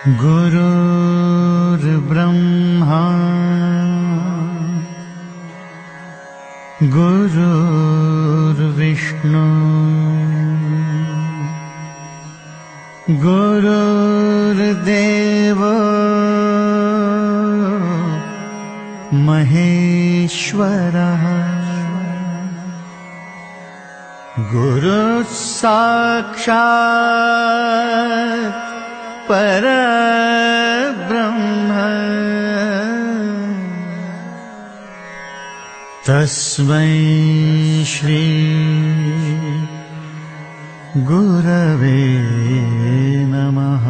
गुरुर्ब्रह्मा गुरुर्विष्णु गुरुर्देव महेश्वरः गुरुः साक्षात् परब्रह्म तस्मै श्री गुरवे नमः।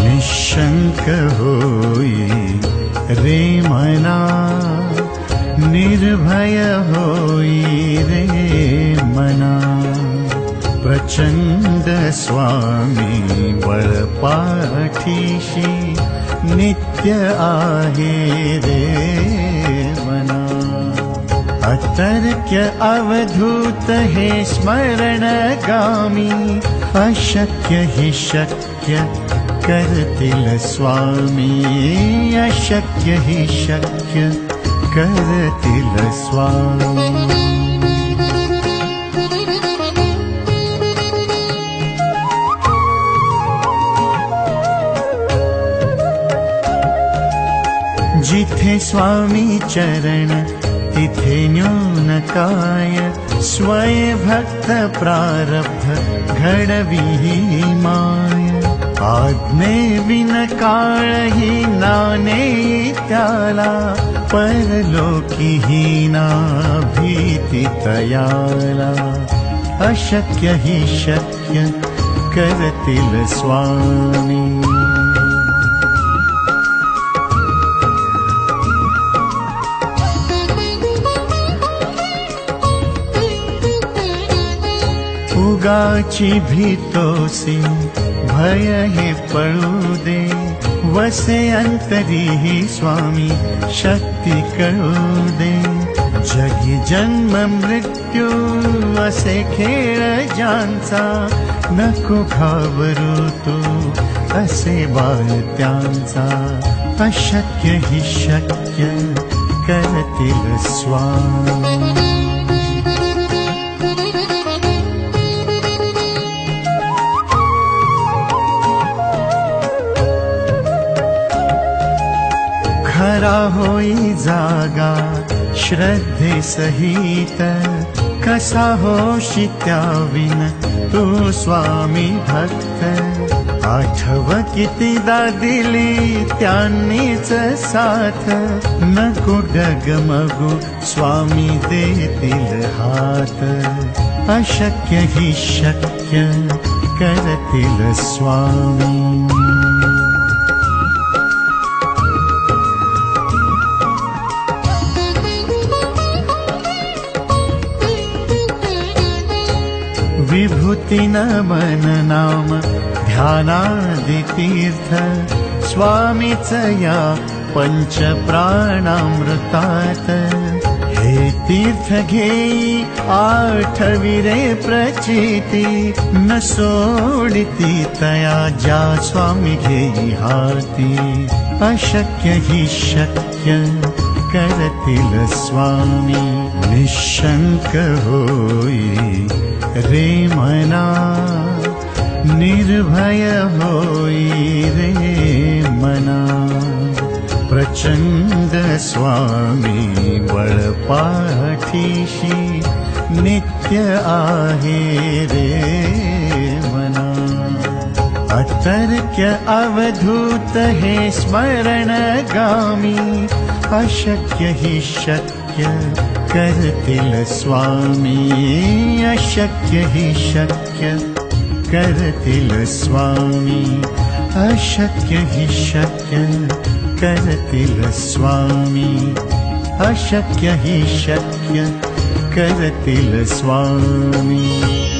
निशंक होई रे मना, निर्भय होई रे मना। प्रचंड स्वामी बळपाठीशी नित्य आहे रे मना। अतर्क्य अवधूत हे स्मरणगामी, अशक्य हि शक्य करतील स्वामी। अशक्य हि शक्य करतील स्वामी। जिथे स्वामी चरण तिथे न्यून काय, स्वय भक्त प्रारब्ध घडवी माय। आज्ञे विन काळही नाने त्याला, परलोकी हीना भीती तयाला। अशक्य हि शक्य करतील स्वामी। उगाची भीतोसी भय हे पळू दे, वसे अंतरी ही स्वामी शक्ती कळू दे। जगी जन्म मृत्यू असे खेळ ज्यांचा, नको घाबरू तू असे बाळ त्यांचा। अशक्य हि शक्य करतील स्वामी। खरा होई जागा श्रद्धे सहित, कसा होशी त्याविन तू स्वामी भक्त। आठव कितीदा दिली त्यांनीच साथ, नको डगमगू स्वामी देतील हात। अशक्य हि शक्य करतील स्वामी। विभूति नमन नाम ध्यानादि तीर्थ, स्वामीच या पंच प्राणामृतात। हे तीर्थ घेई आठविरे प्रचिती, न सोडिती तया ज्या स्वामी घेई हाती। अशक्य हि शक्य करतील स्वामी। निशंक होई रे मना, निर्भय होई रे मना। प्रचंड स्वामी बळपाठीशी नित्य आहे रे मना। अतर्क्य अवधूत हे स्मरणगामी, अशक्य हि शक्य करतील स्वामी। अशक्य हि शक्य करतील स्वामी। अशक्य हि शक्य करतील स्वामी। अशक्य हि शक्य करतील स्वामी।